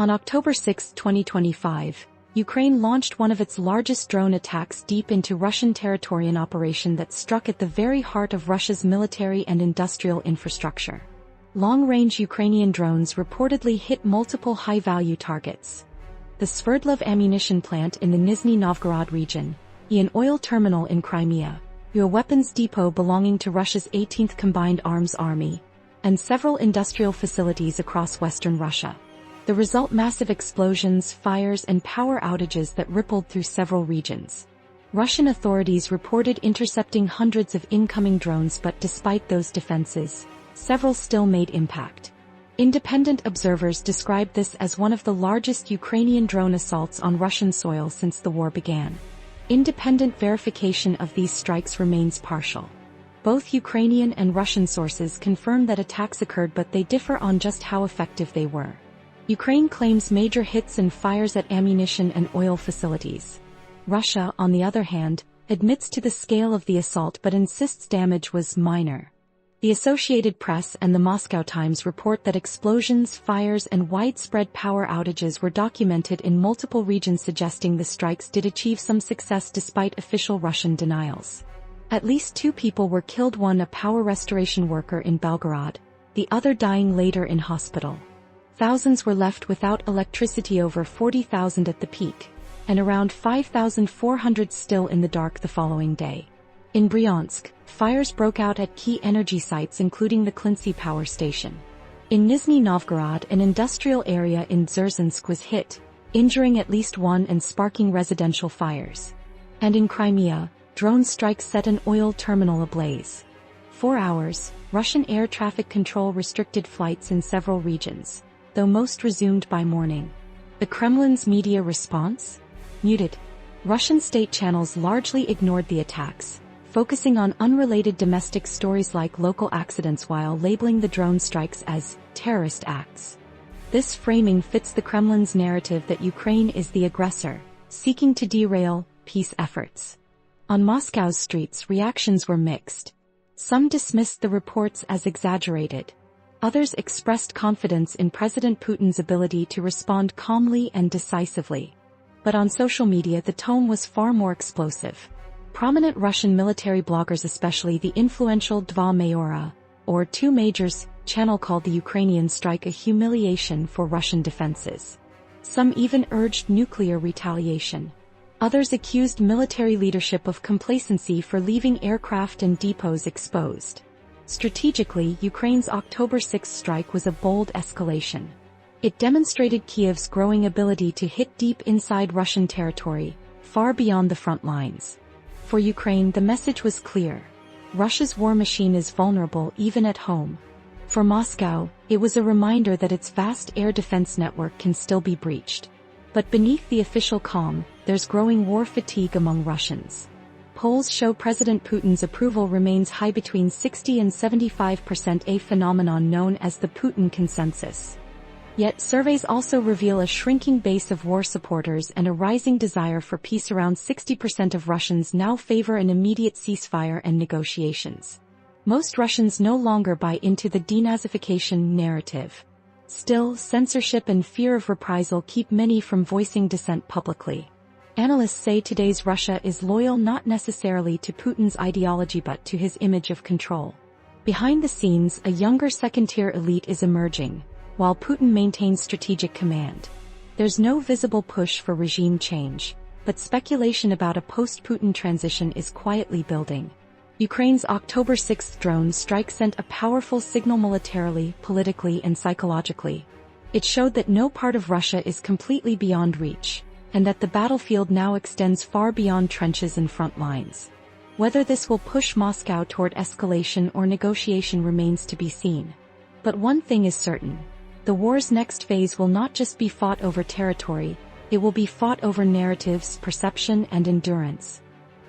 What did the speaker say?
On October 6, 2025, Ukraine launched one of its largest drone attacks deep into Russian territory, an operation that struck at the very heart of Russia's military and industrial infrastructure. Long-range Ukrainian drones reportedly hit multiple high-value targets. The Sverdlov ammunition plant in the Nizhny Novgorod region, an oil terminal in Crimea, a weapons depot belonging to Russia's 18th Combined Arms Army, and several industrial facilities across western Russia. The result: massive explosions, fires, and power outages that rippled through several regions. Russian authorities reported intercepting hundreds of incoming drones, but despite those defenses, several still made impact. Independent observers described this as one of the largest Ukrainian drone assaults on Russian soil since the war began. Independent verification of these strikes remains partial. Both Ukrainian and Russian sources confirm that attacks occurred, but they differ on just how effective they were. Ukraine claims major hits and fires at ammunition and oil facilities. Russia, on the other hand, admits to the scale of the assault but insists damage was minor. The Associated Press and the Moscow Times report that explosions, fires, and widespread power outages were documented in multiple regions, suggesting the strikes did achieve some success despite official Russian denials. At least 2 people were killed, one a power restoration worker in Belgorod, the other dying later in hospital. Thousands were left without electricity, over 40,000 at the peak, and around 5,400 still in the dark the following day. In Bryansk, fires broke out at key energy sites including the Clincy power station. In Nizhny Novgorod, an industrial area in Dzerzhinsk was hit, injuring at least one and sparking residential fires. And in Crimea, drone strikes set an oil terminal ablaze. 4 hours, Russian air traffic control restricted flights in several regions, though most resumed by morning. The Kremlin's media response? Muted. Russian state channels largely ignored the attacks, focusing on unrelated domestic stories like local accidents while labeling the drone strikes as terrorist acts. This framing fits the Kremlin's narrative that Ukraine is the aggressor, seeking to derail peace efforts. On Moscow's streets, reactions were mixed. Some dismissed the reports as exaggerated. Others expressed confidence in President Putin's ability to respond calmly and decisively. But on social media, the tone was far more explosive. Prominent Russian military bloggers, especially the influential Dva Mayora, or Two Majors, channel, called the Ukrainian strike a humiliation for Russian defenses. Some even urged nuclear retaliation. Others accused military leadership of complacency for leaving aircraft and depots exposed. Strategically, Ukraine's October 6 strike was a bold escalation. It demonstrated Kyiv's growing ability to hit deep inside Russian territory, far beyond the front lines. For Ukraine, the message was clear. Russia's war machine is vulnerable even at home. For Moscow, it was a reminder that its vast air defense network can still be breached. But beneath the official calm, there's growing war fatigue among Russians. Polls show President Putin's approval remains high, between 60 and 75%, a phenomenon known as the Putin consensus. Yet surveys also reveal a shrinking base of war supporters and a rising desire for peace. Around 60% of Russians now favor an immediate ceasefire and negotiations. Most Russians no longer buy into the denazification narrative. Still, censorship and fear of reprisal keep many from voicing dissent publicly. Analysts say today's Russia is loyal not necessarily to Putin's ideology but to his image of control. Behind the scenes, a younger second-tier elite is emerging, while Putin maintains strategic command. There's no visible push for regime change, but speculation about a post-Putin transition is quietly building. Ukraine's October 6 drone strike sent a powerful signal militarily, politically, and psychologically. It showed that no part of Russia is completely beyond reach, and that the battlefield now extends far beyond trenches and front lines. Whether this will push Moscow toward escalation or negotiation remains to be seen. But one thing is certain: the war's next phase will not just be fought over territory, it will be fought over narratives, perception, and endurance.